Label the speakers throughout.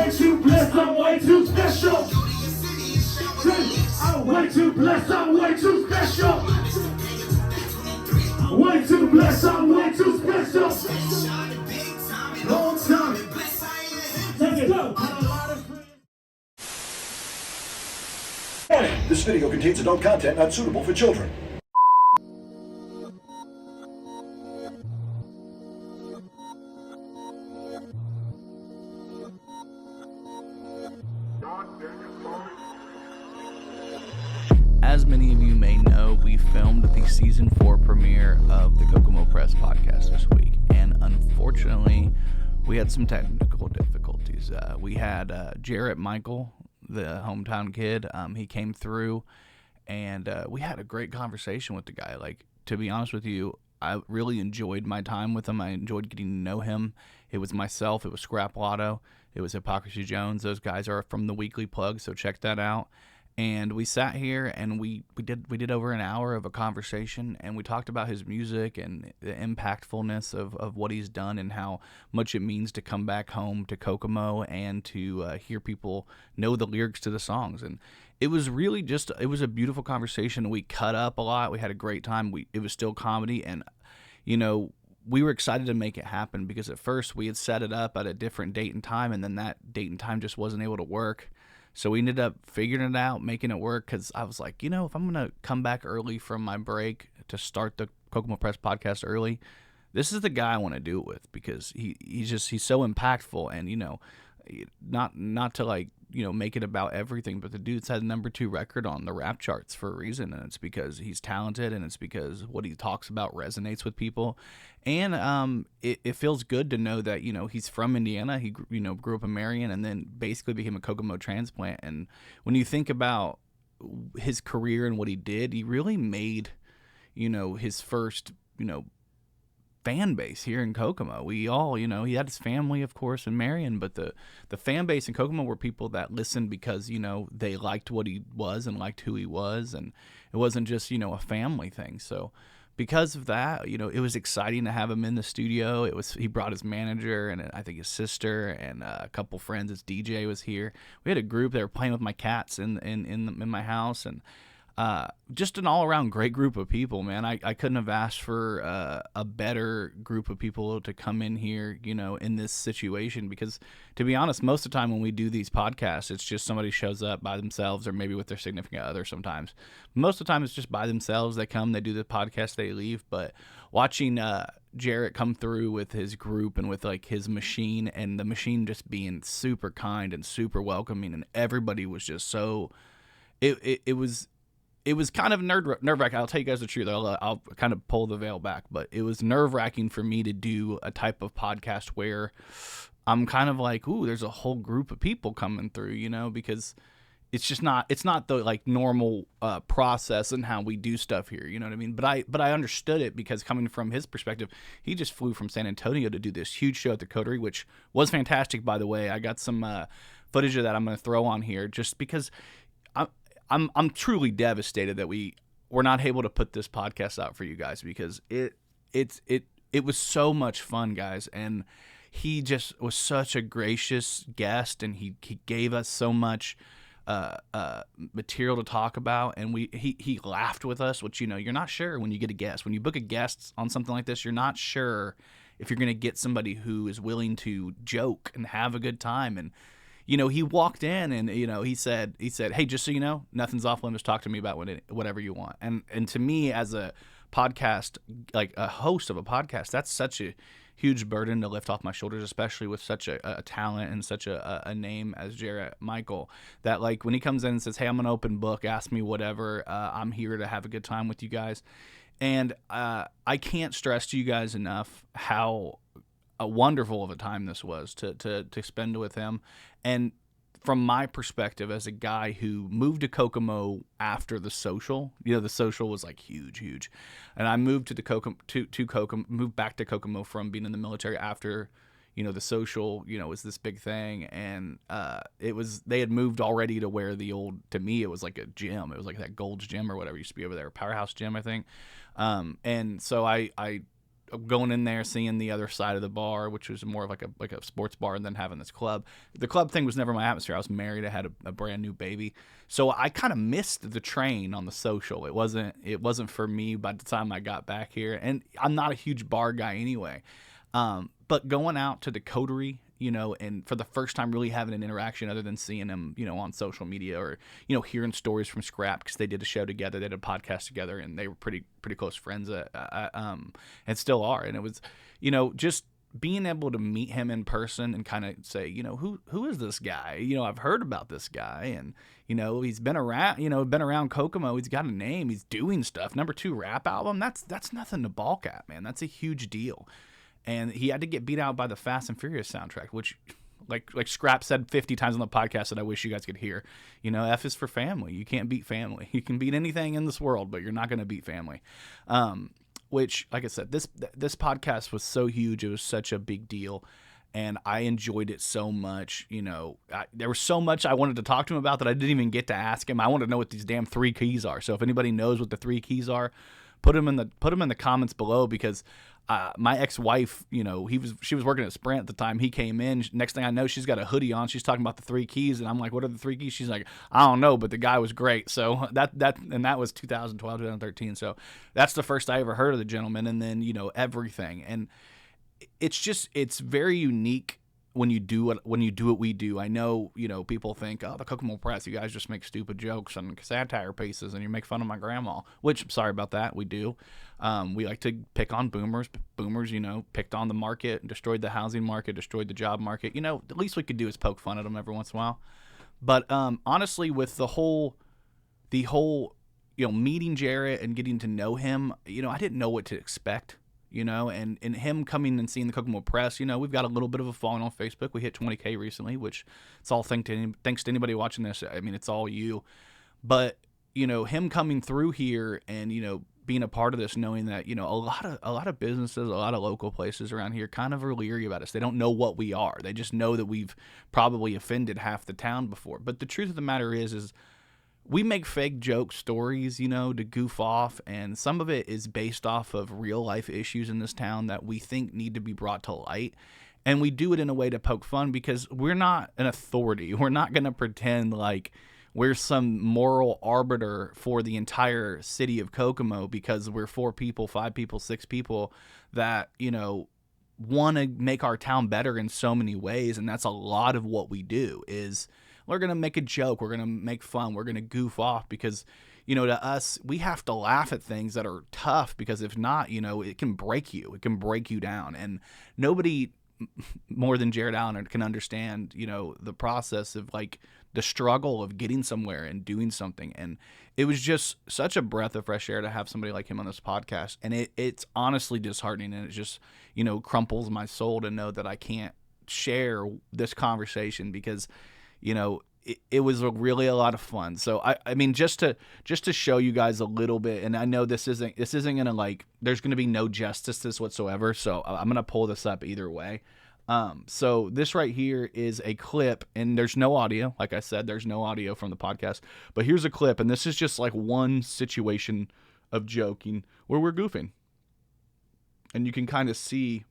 Speaker 1: way too blessed, I'm way too special. I'm way too blessed, I'm way too special. Way too blessed, I'm way too special. Long time. Let's go.
Speaker 2: Warning, this video contains adult content not suitable for children.
Speaker 3: As many of you may know, we filmed the season 4 premiere of the Kokomo Press podcast this week, and unfortunately, we had some technical difficulties. We had Jarrett Michael, the hometown kid. He came through, and we had a great conversation with the guy. Like, to be honest with you, I really enjoyed my time with him. I enjoyed getting to know him. It was myself. It was Scrap Lotto. It was Hypocrisy Jones. Those guys are from the Weekly Plug, so check that out. And we sat here and we did over an hour of a conversation, and we talked about his music and the impactfulness of what he's done and how much it means to come back home to Kokomo and to hear people know the lyrics to the songs. And it was really it was a beautiful conversation. We cut up a lot. We had a great time. It was still comedy, and we were excited to make it happen because at first we had set it up at a different date and time, and then that date and time just wasn't able to work. So we ended up figuring it out, making it work, because I was like, if I'm going to come back early from my break to start the Kokomo Press podcast early, this is the guy I want to do it with, because he's so impactful, and, not to make it about everything, but the dude's had the #2 record on the rap charts for a reason, and it's because he's talented, and it's because what he talks about resonates with people, and it feels good to know that he's from Indiana. He grew up in Marion, and then basically became a Kokomo transplant. And when you think about his career and what he did, he really made his first fan base here in Kokomo. We all, he had his family, of course, in Marion, but the fan base in Kokomo were people that listened because, they liked what he was and liked who he was, and it wasn't just, a family thing. So because of that, it was exciting to have him in the studio. He brought his manager and I think his sister and a couple friends. His DJ was here. We had a group that were playing with my cats in my house, and just an all-around great group of people, man. I couldn't have asked for a better group of people to come in here, in this situation, because to be honest, most of the time when we do these podcasts, it's just somebody shows up by themselves or maybe with their significant other sometimes. Most of the time it's just by themselves. They come, they do the podcast, they leave. But watching Jarrett come through with his group and with his machine, and the machine just being super kind and super welcoming, and everybody was just so it was kind of nerve-wracking. I'll tell you guys the truth. I'll kind of pull the veil back, but it was nerve-wracking for me to do a type of podcast where I'm kind of like, ooh, there's a whole group of people coming through, because it's not the normal process and how we do stuff here, you know what I mean? But I understood it, because coming from his perspective, he just flew from San Antonio to do this huge show at the Coterie, which was fantastic, by the way. I got some footage of that I'm going to throw on here, just because I'm truly devastated that we're not able to put this podcast out for you guys, because it was so much fun, guys, and he just was such a gracious guest, and he gave us so much material to talk about, and he laughed with us, which you're not sure when you get a guest. When you book a guest on something like this, you're not sure if you're going to get somebody who is willing to joke and have a good time. And he walked in and, he said, hey, just so you know, nothing's off limits. Talk to me about whatever you want. And to me, as a podcast, like a host of a podcast, that's such a huge burden to lift off my shoulders, especially with such a talent and such a name as Jarrett Michael, that when he comes in and says, hey, I'm an open book, ask me whatever, I'm here to have a good time with you guys. And I can't stress to you guys enough how wonderful of a time this was to spend with him. And from my perspective, as a guy who moved to Kokomo after the social, the social was huge, and I moved to Kokomo, moved back to Kokomo from being in the military after, the social, was this big thing, and they had moved already to where to me it was like a gym, it was like that Gold's Gym or whatever used to be over there, Powerhouse Gym, I think, and so I going in there, seeing the other side of the bar, which was more of like a sports bar, and then having this club. The club thing was never my atmosphere. I was married. I had a brand new baby. So I kind of missed the train on the social. It wasn't for me by the time I got back here. And I'm not a huge bar guy anyway. But going out to the Coterie, and for the first time really having an interaction other than seeing him, on social media or, hearing stories from Scrap, because they did a show together, they did a podcast together, and they were pretty close friends, and still are. And it was, just being able to meet him in person and kind of say, who is this guy? I've heard about this guy, and, he's been around Kokomo. He's got a name. He's doing stuff. Number 2 rap album. That's nothing to balk at, man. That's a huge deal. And he had to get beat out by the Fast and Furious soundtrack, which, like Scrap said 50 times on the podcast that I wish you guys could hear. F is for family. You can't beat family. You can beat anything in this world, but you're not going to beat family. Which, like I said, this podcast was so huge. It was such a big deal. And I enjoyed it so much. There was so much I wanted to talk to him about that I didn't even get to ask him. I wanted to know what these damn 3 keys are. So if anybody knows what the 3 keys are, put them in the comments below, because my ex-wife, she was working at Sprint at the time he came in. Next thing I know, she's got a hoodie on. She's talking about the 3 keys, and I'm like, "What are the 3 keys?" She's like, "I don't know, but the guy was great." So that was 2012, 2013. So that's the first I ever heard of the gentleman, and then everything, and it's very unique when you do what we do. I know, people think, "Oh, the Kokomo Press, you guys just make stupid jokes and satire pieces and you make fun of my grandma," which, I'm sorry about that, we do. We like to pick on boomers. Boomers, picked on the market, destroyed the housing market, destroyed the job market. The least we could do is poke fun at them every once in a while. But honestly, with the whole meeting Jarrett and getting to know him, I didn't know what to expect. And him coming and seeing the Kokomo Press, we've got a little bit of a following on Facebook. We hit 20K recently, which it's all thanks to anybody watching this. I mean, it's all you. But, him coming through here and, being a part of this, knowing that, a lot of businesses, a lot of local places around here kind of are leery about us. They don't know what we are. They just know that we've probably offended half the town before. But the truth of the matter is we make fake joke stories, to goof off, and some of it is based off of real life issues in this town that we think need to be brought to light. And we do it in a way to poke fun, because we're not an authority. We're not going to pretend like we're some moral arbiter for the entire city of Kokomo, because we're 4 people, 5 people, 6 people that, want to make our town better in so many ways. And that's a lot of what we do is, we're going to make a joke. We're going to make fun. We're going to goof off, because, to us, we have to laugh at things that are tough, because if not, it can break you. It can break you down. And nobody more than Jarrett Allen can understand, the process of like the struggle of getting somewhere and doing something. And it was just such a breath of fresh air to have somebody like him on this podcast. And it's honestly disheartening. And it just, crumples my soul to know that I can't share this conversation, because it was really a lot of fun. So I mean, just to show you guys a little bit, and I know this isn't gonna there's gonna be no justice to this whatsoever. So I'm gonna pull this up either way. So this right here is a clip, and there's no audio. Like I said, there's no audio from the podcast, but here's a clip, and this is just like one situation of joking where we're goofing, and you can kind of see.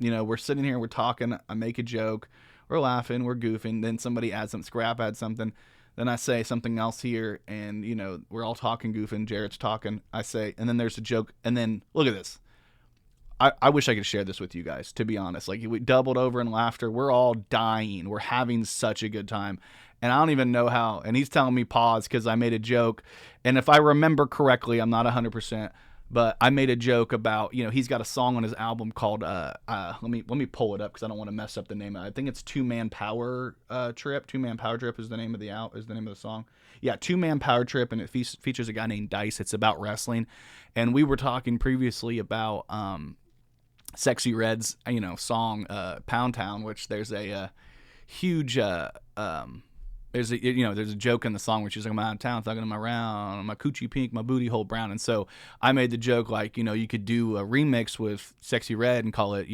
Speaker 3: We're sitting here, we're talking, I make a joke, we're laughing, we're goofing, then somebody adds some Scrap adds something, then I say something else here, and, we're all talking, goofing, Jarrett's talking, I say, and then there's a joke, and then, look at this. I wish I could share this with you guys, to be honest. Like, we doubled over in laughter, we're all dying, we're having such a good time, and I don't even know how, and he's telling me pause because I made a joke, and if I remember correctly, I'm not 100%, but I made a joke about, he's got a song on his album called, let me pull it up because I don't want to mess up the name. I think it's 2-Man Power Trip. 2-Man Power Trip is the name of the song. Yeah, 2-Man Power Trip, and it features a guy named Dice. It's about wrestling, and we were talking previously about Sexy Red's song Pound Town, which there's a huge there's a joke in the song where she's like, "I'm out of town, thugging them around, my coochie pink, my booty hole brown." And so I made the joke like, you could do a remix with Sexy Red and call it,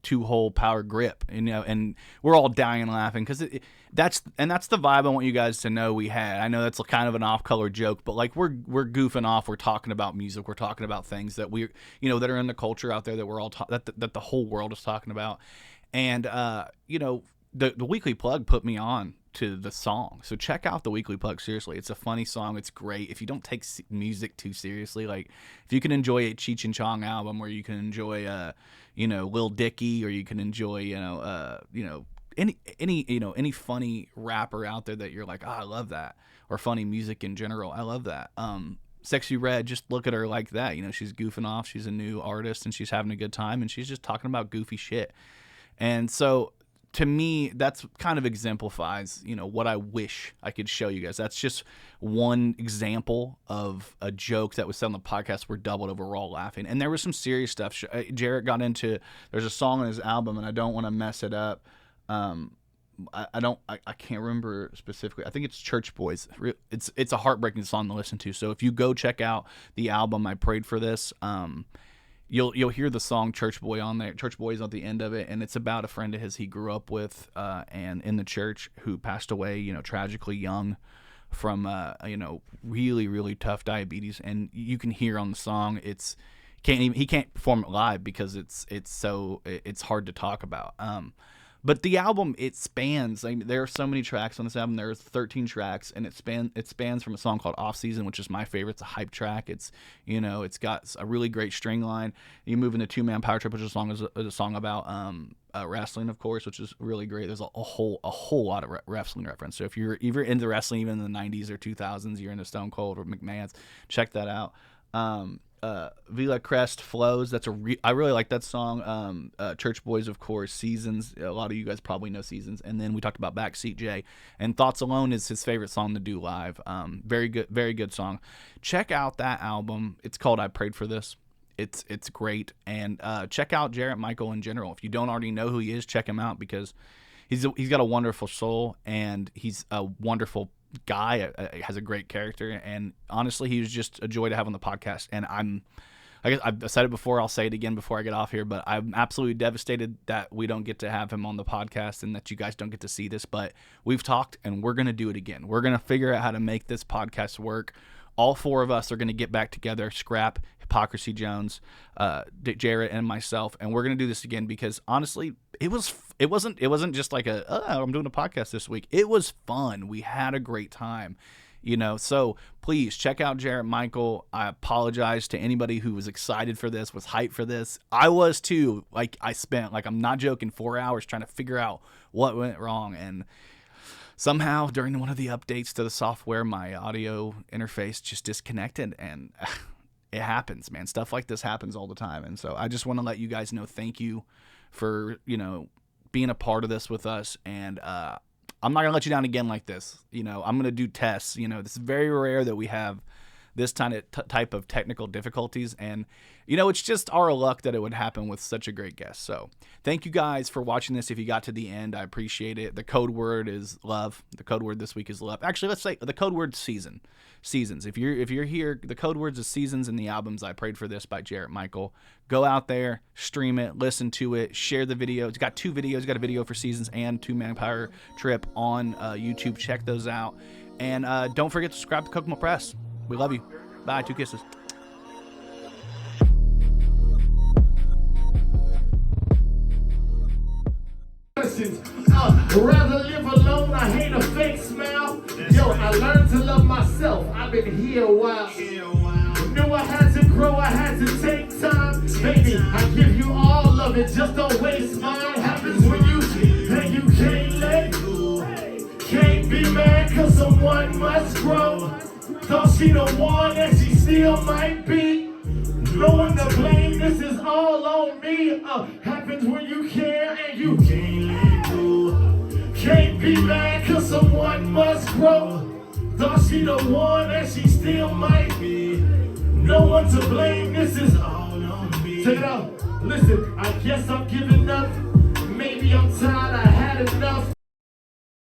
Speaker 3: 2-hole power grip, and we're all dying laughing because that's the vibe I want you guys to know we had. I know that's kind of an off-color joke, but like we're goofing off. We're talking about music. We're talking about things that we that are in the culture out there that we're all that the whole world is talking about, and the Weekly Plug put me on to the song. So check out the Weekly Plug. Seriously, it's a funny song. It's great. If you don't take music too seriously, like if you can enjoy a Cheech and Chong album, or you can enjoy Lil Dicky, or you can enjoy any funny rapper out there that you're like, I love that, or funny music in general, I love that. Sexy Red, just look at her like that. She's goofing off. She's a new artist and she's having a good time and she's just talking about goofy shit. And so to me, that's kind of exemplifies, what I wish I could show you guys. That's just one example of a joke that was said on the podcast. We're doubled over, we're all laughing. And there was some serious stuff. Jarrett got into, there's a song on his album, and I don't want to mess it up. I can't remember specifically. I think it's Church Boys. It's a heartbreaking song to listen to. So if you go check out the album, I Prayed for This, You'll hear the song Church Boy on there. Church Boy is at the end of it, and it's about a friend of his he grew up with and in the church who passed away, tragically young from really, really tough diabetes. And you can hear on the song he can't perform it live because it's hard to talk about. But the album, it spans. There are so many tracks on this album. There's 13 tracks, and it spans from a song called Off Season, which is my favorite. It's a hype track. It's it's got a really great string line. You move into Two Man Power Trip, which is a song about wrestling, of course, which is really great. There's a whole lot of wrestling reference. So if you're into wrestling, even in the 90s or 2000s, you're into Stone Cold or McMahon's, check that out. Vila Crest Flows. I really like that song. Church Boys, of course. Seasons. A lot of you guys probably know Seasons. And then we talked about Backseat J. And Thoughts Alone is his favorite song to do live. Very good song. Check out that album. It's called I Prayed for This. It's great. And check out Jarrett Michael in general. If you don't already know who he is, check him out because he's got a wonderful soul and he's a wonderful guy, has a great character, and honestly he was just a joy to have on the podcast. And I guess I've said it before, I'll say it again before I get off here, but I'm absolutely devastated that we don't get to have him on the podcast and that you guys don't get to see this, but we've talked and we're going to do it again. We're going to figure out how to make this podcast work. All four of us are going to get back together, Scrap, Hypocrisy Jones, Jarrett, and myself, and we're going to do this again because honestly, it wasn't just like I'm doing a podcast this week. It was fun. We had a great time, So please check out Jarrett Michael. I apologize to anybody who was excited for this, was hyped for this. I was too. I spent, I'm not joking, 4 hours trying to figure out what went wrong, and somehow during one of the updates to the software, my audio interface just disconnected, and it happens, man. Stuff like this happens all the time. And so I just want to let you guys know, thank you for, being a part of this with us. And I'm not going to let you down again like this. I'm going to do tests. This is very rare that we have this type of technical difficulties. And, it's just our luck that it would happen with such a great guest. So thank you guys for watching this. If you got to the end, I appreciate it. The code word is love. The code word this week is love. Actually, let's say the code word seasons. If you're here, the code words is Seasons, and the albums I Prayed for This by Jarrett Michael. Go out there, stream it, listen to it, share the video. It's got 2 videos. It's got a video for Seasons and Two Man Power Trip on YouTube. Check those out. And don't forget to subscribe to Kokomo Press. We love you. Bye. 2 kisses.
Speaker 1: Rather live alone, I hate a fake smile. Yo, I learned to love myself. I've been here a while. Knew I had to grow, I had to take time. Baby, I give you all of it, just don't waste mine. Happens when you can't let go. Can't be mad cause someone must grow. Thought she the one and she still might be. No one to blame, this is all on me. Happens when you care and you can't let go. Can't be mad cause someone must grow. Thought she the one and she still might be. No one to blame, this is all on me. Check it out, listen, I guess I'm giving up.